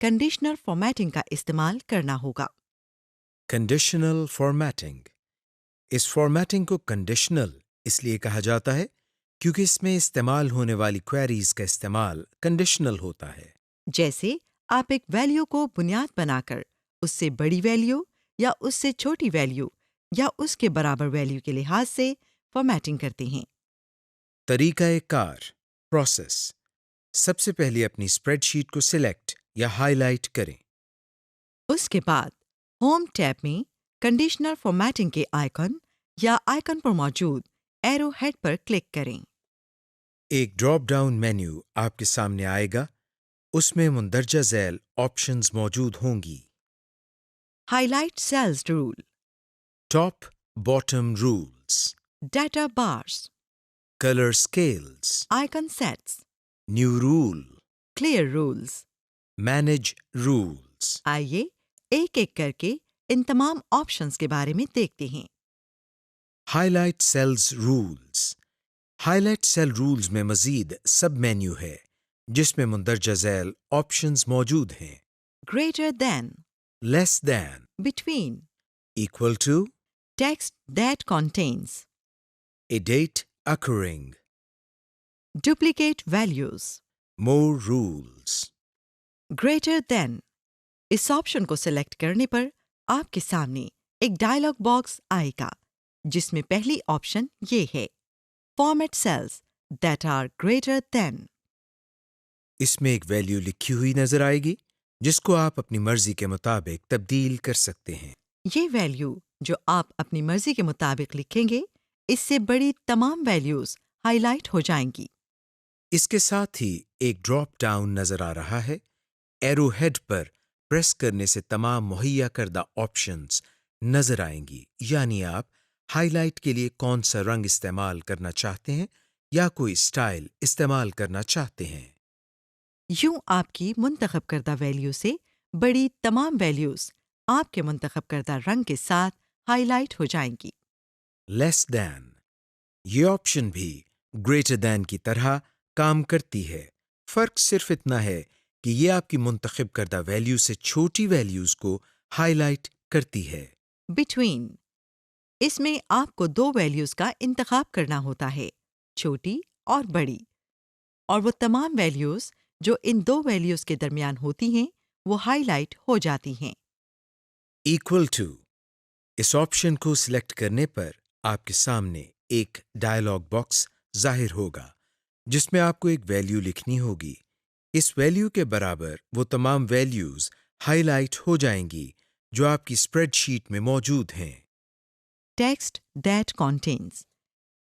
Speaker 3: conditional formatting کا استعمال کرنا ہوگا۔
Speaker 1: Conditional formatting. اس فارمیٹنگ کو کنڈیشنل اس لیے کہا جاتا ہے کیونکہ اس میں استعمال ہونے والی کوئریز کا استعمال کنڈیشنل ہوتا ہے۔
Speaker 3: جیسے آپ ایک ویلیو کو بنیاد بنا کر اس سے بڑی ویلیو یا اس سے چھوٹی ویلیو یا اس کے برابر ویلیو کے لحاظ سے فارمیٹنگ کرتے ہیں۔
Speaker 1: طریقہ کار، پروسیس۔ سب سے پہلے اپنی اسپریڈ شیٹ کو سلیکٹ یا ہائی لائٹ کریں۔
Speaker 3: اس کے بعد ہوم ٹیب میں کنڈیشنل فارمیٹنگ کے آئیکن یا آئیکن پر موجود ایرو ہیڈ پر کلک کریں۔
Speaker 1: ایک ڈراپ ڈاؤن مینیو آپ کے سامنے آئے گا، اس میں مندرجہ ذیل آپشنز موجود ہوں گی۔
Speaker 3: Highlight cells rule,
Speaker 1: top bottom rules,
Speaker 3: data bars,
Speaker 1: colour scales,
Speaker 3: icon sets,
Speaker 1: new rule,
Speaker 3: clear rules.
Speaker 1: Manage rules.
Speaker 3: آئیے ایک ایک کر کے ان تمام آپشنز کے بارے میں دیکھتے ہیں۔
Speaker 1: Highlight cells rules. Highlight cell rules میں مزید سب مینیو ہے جس میں مندرجہ ذیل آپشنز موجود ہیں۔
Speaker 3: Greater than,
Speaker 1: less than,
Speaker 3: between,
Speaker 1: equal to,
Speaker 3: text that contains,
Speaker 1: a date occurring,
Speaker 3: duplicate values.
Speaker 1: more rules,
Speaker 3: greater than اس آپشن کو سلیکٹ کرنے پر آپ کے سامنے ایک ڈائلاگ باکس آئے گا جس میں پہلی آپشن یہ ہے، format cells that are greater than.
Speaker 1: اس میں ایک ویلیو لکھی ہوئی نظر آئے گی جس کو آپ اپنی مرضی کے مطابق تبدیل کر سکتے ہیں۔
Speaker 3: یہ ویلیو جو آپ اپنی مرضی کے مطابق لکھیں گے، اس سے بڑی تمام ویلیوز ہائی لائٹ ہو جائیں گی۔
Speaker 1: اس کے ساتھ ہی ایک ڈراپ ڈاؤن نظر آ رہا ہے۔ ایرو ہیڈ پر پریس کرنے سے تمام مہیا کردہ آپشنز نظر آئیں گی، یعنی آپ ہائی لائٹ کے لیے کون سا رنگ استعمال کرنا چاہتے ہیں یا کوئی اسٹائل استعمال کرنا چاہتے ہیں۔
Speaker 3: یوں آپ کی منتخب کردہ ویلیو سے بڑی تمام ویلیوز آپ کے منتخب کردہ رنگ کے ساتھ ہائی لائٹ ہو جائیں گی۔
Speaker 1: لیس دین۔ یہ آپشن بھی گریٹر دین کی طرح کام کرتی ہے، فرق صرف اتنا ہے کہ یہ آپ کی منتخب کردہ ویلیو سے چھوٹی ویلیوز کو ہائی لائٹ کرتی ہے۔
Speaker 3: بٹوین، اس میں آپ کو دو ویلیوز کا انتخاب کرنا ہوتا ہے، چھوٹی اور بڑی، اور وہ تمام ویلیوز جو ان دو ویلیوز کے درمیان ہوتی ہیں وہ ہائی لائٹ ہو جاتی ہیں۔
Speaker 1: Equal to. اس آپشن کو سلیکٹ کرنے پر آپ کے سامنے ایک ڈائلاگ باکس ظاہر ہوگا جس میں آپ کو ایک ویلیو لکھنی ہوگی۔ اس ویلیو کے برابر وہ تمام ویلیوز ہائی لائٹ ہو جائیں گی جو آپ کی اسپریڈ شیٹ میں موجود ہیں۔
Speaker 3: ٹیکسٹ دیٹ کنٹینز،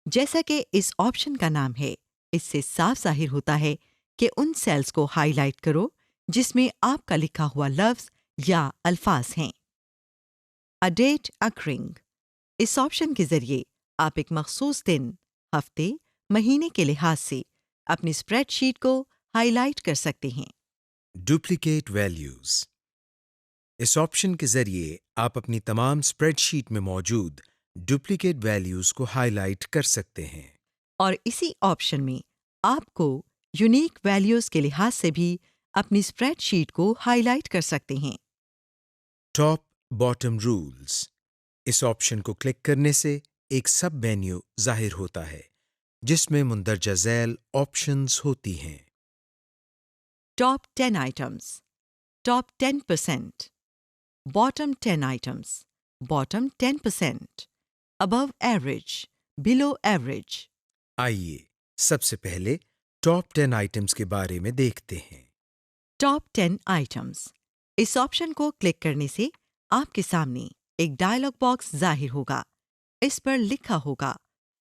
Speaker 3: جیسا کہ اس آپشن کا نام ہے، اس سے صاف ظاہر ہوتا ہے کہ ان سیلز کو ہائی لائٹ کرو جس میں آپ کا لکھا ہوا لفظ یا الفاظ ہیں۔ A date occurring، اس آپشن کے ذریعے آپ ایک مخصوص دن، ہفتے، مہینے کے لحاظ سے اپنی اسپریڈ شیٹ کو ہائی لائٹ کر سکتے ہیں۔
Speaker 1: Duplicate values. اس آپشن کے ذریعے آپ اپنی تمام اسپریڈ شیٹ میں موجود ڈپلیکیٹ ویلیوز کو ہائی لائٹ کر سکتے ہیں۔
Speaker 3: اور اسی آپشن میں آپ کو یونیک ویلیوز کے لحاظ سے بھی اپنی اسپریڈ شیٹ کو ہائی لائٹ کر سکتے ہیں۔
Speaker 1: Top bottom rules. اس آپشن کو کلک کرنے سے ایک سب مینیو ظاہر ہوتا ہے جس میں مندرجہ ذیل آپشنز ہوتی ہیں۔
Speaker 3: Top 10 items, top 10%، bottom 10 items, bottom 10%، above average, below average.
Speaker 1: آئیے سب سے پہلے ٹاپ 10 آئٹمز کے بارے میں دیکھتے ہیں۔
Speaker 3: ٹاپ 10 آئٹمز، اس آپشن کو کلک کرنے سے آپ کے سامنے ایک ڈائلاگ باکس ظاہر ہوگا۔ اس پر لکھا ہوگا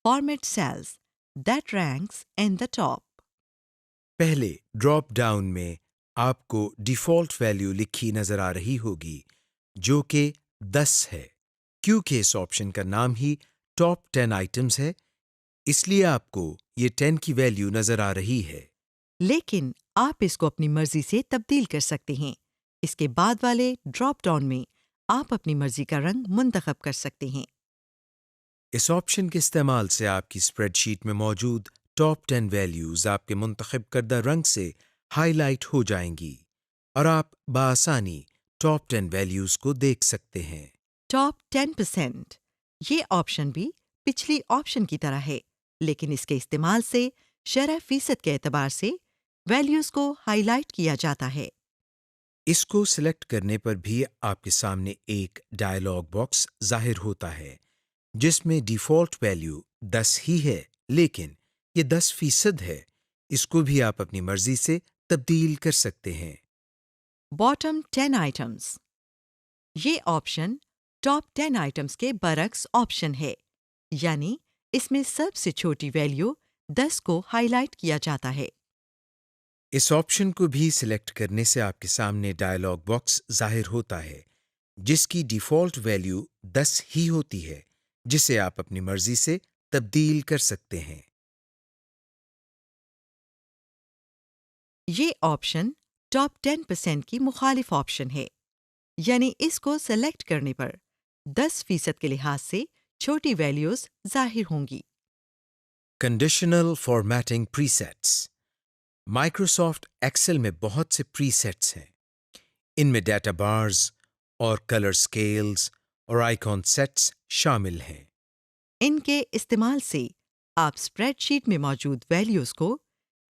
Speaker 3: format cells that ranks in the top.
Speaker 1: پہلے ڈراپ ڈاؤن میں آپ کو ڈیفالٹ ویلیو لکھی نظر آ رہی ہوگی جو کہ 10 ہے۔ کیونکہ اس آپشن کا نام ہی ٹاپ 10 آئٹمز ہے، اس لیے آپ کو یہ 10 کی ویلیو نظر آ رہی ہے۔
Speaker 3: لیکن آپ اس کو اپنی مرضی سے تبدیل کر سکتے ہیں۔ اس کے بعد والے ڈراپ ڈاؤن میں آپ اپنی مرضی کا رنگ منتخب کر سکتے ہیں۔
Speaker 1: اس آپشن کے استعمال سے آپ کی اسپریڈ شیٹ میں موجود ٹاپ 10 ویلیوز آپ کے منتخب کردہ رنگ سے ہائی لائٹ ہو جائیں گی۔ اور آپ بآسانی ٹاپ 10 ویلیوز کو دیکھ سکتے ہیں۔
Speaker 3: ٹاپ 10%۔ یہ آپشن بھی پچھلی آپشن کی طرح ہے، لیکن اس کے استعمال سے شرح فیصد کے اعتبار سے ویلیوز کو ہائی لائٹ کیا جاتا ہے۔
Speaker 1: اس کو سلیکٹ کرنے پر بھی آپ کے سامنے ایک ڈائلاگ باکس ظاہر ہوتا ہے جس میں ڈیفالٹ ویلیو 10 ہی ہے، لیکن یہ 10% ہے۔ اس کو بھی آپ اپنی مرضی سے تبدیل کر سکتے ہیں۔
Speaker 3: Bottom 10 items. یہ آپشن ٹاپ 10 آئٹمز کے برعکس آپشن ہے، یعنی اس میں سب سے چھوٹی ویلیو 10 کو ہائی لائٹ کیا جاتا ہے۔
Speaker 1: اس آپشن کو بھی سلیکٹ کرنے سے آپ کے سامنے ڈائلاگ باکس ظاہر ہوتا ہے جس کی ڈیفالٹ ویلیو 10 ہی ہوتی ہے، جسے آپ اپنی مرضی سے تبدیل کر سکتے ہیں۔
Speaker 3: یہ آپشن ٹاپ 10% کی مخالف آپشن ہے، یعنی اس کو سلیکٹ کرنے پر 10% کے لحاظ سے چھوٹی ویلیوز ظاہر ہوں گی۔
Speaker 1: کنڈیشنل فارمیٹنگ پری سیٹس۔ مائکروسافٹ ایکسل میں بہت سے پری سیٹس ہیں۔ ان میں ڈیٹا بارز اور کلر سکیلز اور آئیکن سیٹس شامل ہیں۔
Speaker 3: ان کے استعمال سے آپ اسپریڈ شیٹ میں موجود ویلیوز کو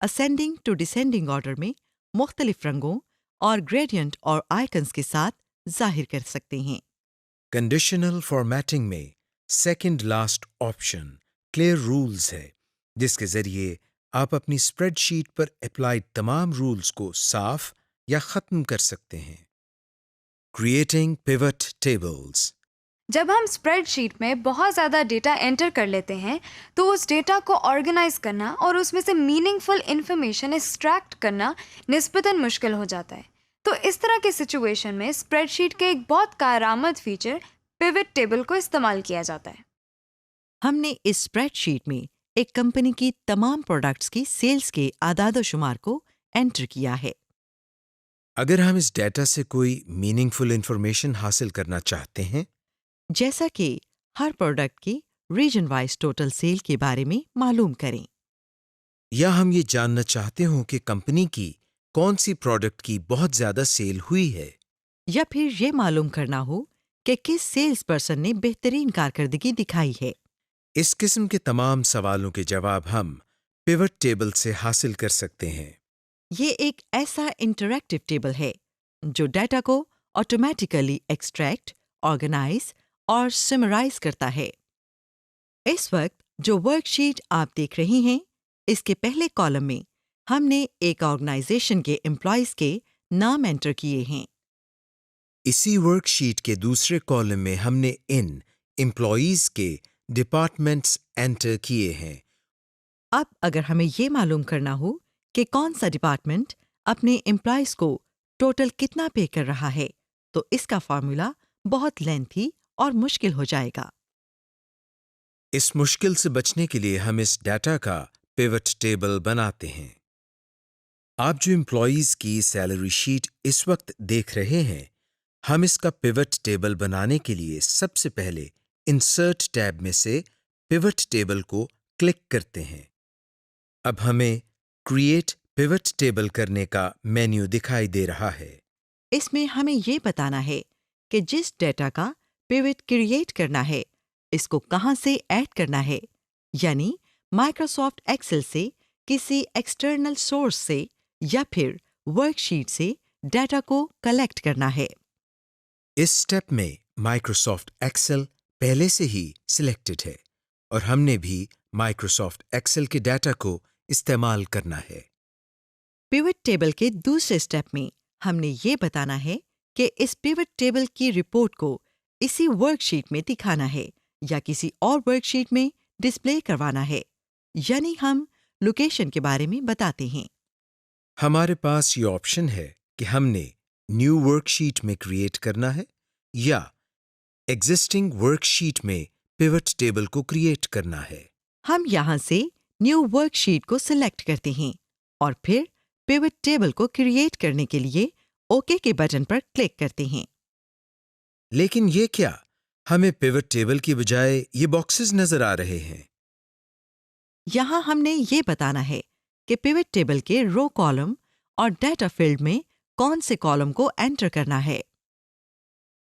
Speaker 3: اسینڈنگ ٹو ڈسینڈنگ آرڈر میں مختلف رنگوں اور گریڈینٹ اور آئیکنز کے ساتھ ظاہر کر سکتے ہیں۔
Speaker 1: کنڈیشنل فارمیٹنگ میں second last option clear rules ہے، جس کے ذریعے آپ اپنی اسپریڈ شیٹ پر اپلائیڈ تمام رولز کو صاف یا ختم کر سکتے ہیں۔ Creating pivot tables.
Speaker 2: جب ہم اسپریڈ شیٹ میں بہت زیادہ ڈیٹا انٹر کر لیتے ہیں تو اس ڈیٹا کو آرگنائز کرنا اور اس میں سے میننگ فل انفارمیشن ایکسٹریکٹ کرنا نسبتاً مشکل ہو جاتا ہے۔ تو اس طرح کی سچویشن میں اسپریڈ شیٹ کے ایک بہت کارآمد فیچر پیوٹ ٹیبل کو استعمال کیا جاتا ہے۔
Speaker 3: ہم نے اس اسپریڈ شیٹ میں ایک کمپنی کی تمام پروڈکٹس کی سیلز کے اعداد و شمار کو انٹر کیا ہے۔
Speaker 1: اگر ہم اس ڈیٹا سے کوئی میننگ فل انفارمیشن حاصل کرنا چاہتے ہیں،
Speaker 3: جیسا کہ ہر پروڈکٹ کی ریجن وائز ٹوٹل سیل کے بارے میں معلوم کریں،
Speaker 1: یا ہم یہ جاننا چاہتے ہوں کہ کمپنی کی کون سی پروڈکٹ کی بہت زیادہ سیل ہوئی ہے،
Speaker 3: یا پھر یہ معلوم کرنا ہو کہ کس سیلز پرسن نے بہترین کارکردگی دکھائی ہے،
Speaker 1: اس قسم کے تمام سوالوں کے جواب ہم پیوٹ ٹیبل سے حاصل کر سکتے ہیں۔
Speaker 3: یہ ایک ایسا انٹریکٹیو ٹیبل ہے جو ڈیٹا کو آٹومیٹیکلی ایکسٹریکٹ، آرگنائز اور سمرائز کرتا ہے۔ اس وقت جو ورک شیٹ آپ دیکھ رہی ہیں، اس کے پہلے کالم میں ہم نے ایک آرگنائزیشن کے امپلائیز کے نام انٹر کیے ہیں۔
Speaker 1: اسی ورک شیٹ کے دوسرے کالم میں ہم نے ان امپلائیز کے ڈپارٹمنٹس انٹر کیے ہیں۔
Speaker 3: اب اگر ہمیں یہ معلوم کرنا ہو کہ کون سا ڈپارٹمنٹ اپنے امپلائیز کو ٹوٹل کتنا پے کر رہا ہے، تو اس کا فارمولا بہت لینتھی اور مشکل ہو جائے گا۔
Speaker 1: اس مشکل سے بچنے کے لیے ہم اس ڈیٹا کا پیوٹ ٹیبل بناتے ہیں۔ آپ جو امپلائیز کی سیلری شیٹ اس وقت دیکھ رہے ہیں، ہم اس کا پیوٹ ٹیبل بنانے کے لیے سب سے پہلے انسرٹ ٹیب میں سے پیوٹ ٹیبل کو کلک کرتے ہیں۔ اب ہمیں کریٹ پیوٹ ٹیبل کرنے کا مینیو دکھائی دے رہا ہے۔
Speaker 3: اس میں ہمیں یہ بتانا ہے کہ جس ڈیٹا کا پیوٹ کریٹ کرنا ہے، اس کو کہاں سے ایڈ کرنا ہے، یعنی مائکروسافٹ ایکسل سے، کسی ایکسٹرنل سورس سے، یا پھر ورک شیٹ سے ڈیٹا کو کلیکٹ کرنا ہے۔
Speaker 1: اس سٹیپ میں مائکروسافٹ ایکسل پہلے سے ہی سلیکٹڈ ہے اور ہم نے بھی مائکروسافٹ ایکسل کے ڈیٹا کو استعمال کرنا ہے۔
Speaker 3: پیوٹ ٹیبل کے دوسرے سٹیپ میں ہم نے یہ بتانا ہے کہ اس پیوٹ ٹیبل کی رپورٹ کو اسی ورک شیٹ میں دکھانا ہے یا کسی اور ورک شیٹ میں ڈسپلے کروانا ہے، یعنی ہم لوکیشن کے بارے میں بتاتے ہیں۔
Speaker 1: ہمارے پاس یہ آپشن ہے کہ ہم نے نیو ورک شیٹ میں کریٹ کرنا ہے یا ایگزسٹنگ ورک شیٹ میں پیوٹ ٹیبل کو کریٹ کرنا ہے۔
Speaker 3: ہم یہاں سے نیو ورک شیٹ کو سلیکٹ کرتے ہیں اور پھر پیوٹ ٹیبل کو کریٹ کرنے کے لیے اوکے کے بٹن پر کلک کرتے ہیں۔
Speaker 1: لیکن یہ کیا؟ ہمیں پیوٹ ٹیبل کی بجائے یہ باکسز نظر آ رہے ہیں۔
Speaker 3: یہاں ہم نے یہ بتانا ہے کہ پیوٹ ٹیبل کے رو کالم اور ڈیٹا فیلڈ میں کون سے کالم کو انٹر کرنا ہے۔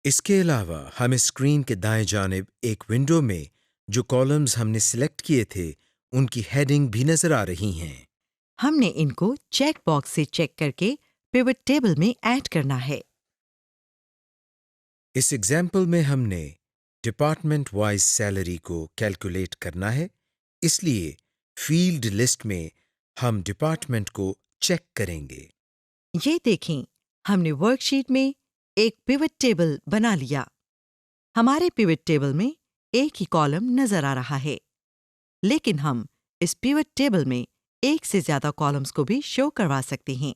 Speaker 1: اس کے علاوہ ہمیں اسکرین کے دائیں جانب ایک ونڈو میں جو کالمز ہم نے سلیکٹ کیے تھے ان کی ہیڈنگ بھی نظر آ رہی ہیں۔
Speaker 3: ہم نے ان کو چیک باکس سے چیک کر کے پیوٹ ٹیبل میں ایڈ کرنا ہے۔
Speaker 1: اس ایگزامپل میں ہم نے ڈپارٹمنٹ وائز سیلری کو کیلکولیٹ کرنا ہے، اس لیے فیلڈ لسٹ میں ہم ڈپارٹمنٹ کو چیک کریں گے۔
Speaker 3: یہ دیکھیں، ہم نے ورک شیٹ میں ایک پیوٹ ٹیبل بنا لیا۔ ہمارے پیوٹ ٹیبل میں ایک ہی کالم نظر آ رہا ہے، لیکن ہم اس پیوٹ ٹیبل میں ایک سے زیادہ کالمز کو بھی شو کروا سکتے ہیں۔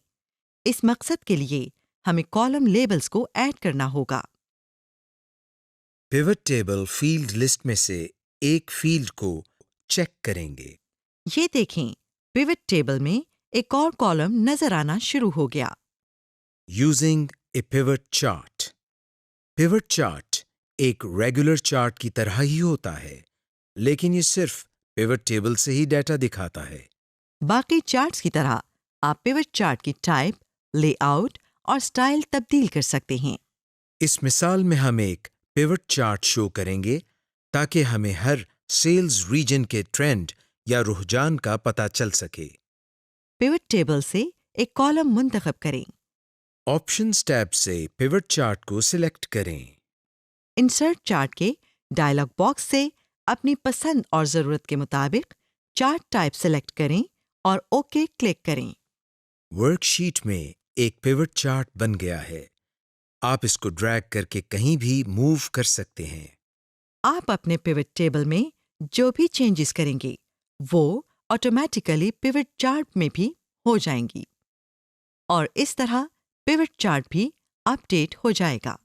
Speaker 3: اس مقصد کے لیے ہمیں کالم لیبلز کو ایڈ کرنا ہوگا۔
Speaker 1: پیوٹ ٹیبل فیلڈ لسٹ میں سے ایک فیلڈ کو چیک کریں گے۔
Speaker 3: یہ دیکھیں، پیوٹ ٹیبل میں ایک اور کالم نظر آنا شروع ہو گیا۔
Speaker 1: Using a pivot chart. Pivot chart ایک ریگولر چارٹ کی طرح ہی ہوتا ہے، لیکن یہ صرف پیوٹ ٹیبل سے ہی ڈیٹا دکھاتا ہے۔
Speaker 3: باقی چارٹس کی طرح آپ پیوٹ چارٹ کی ٹائپ، لے آؤٹ اور سٹائل تبدیل کر سکتے ہیں۔
Speaker 1: اس مثال میں ہم ایک پیوٹ چارٹ شو کریں گے تاکہ ہمیں ہر سیلز ریجن کے ٹرینڈ یا رجحان کا پتہ چل سکے۔
Speaker 3: پیوٹ ٹیبل سے ایک کالم منتخب کریں۔
Speaker 1: آپشنز ٹیب سے پیوٹ چارٹ کو سلیکٹ کریں۔
Speaker 3: انسرٹ چارٹ کے ڈائلاگ باکس سے اپنی پسند اور ضرورت کے مطابق چارٹ ٹائپ سلیکٹ کریں اور اوکے کلک کریں۔
Speaker 1: ورک شیٹ میں ایک پیوٹ چارٹ بن گیا ہے۔ آپ اس کو ڈریگ کر کے کہیں بھی موو کر سکتے ہیں۔
Speaker 3: آپ اپنے پیوٹ ٹیبل میں جو بھی چینجز کریں گے وہ آٹومیٹیکلی پیوٹ چارٹ میں بھی ہو جائیں گی، اور اس طرح پیوٹ چارٹ بھی اپ ڈیٹ ہو جائے گا۔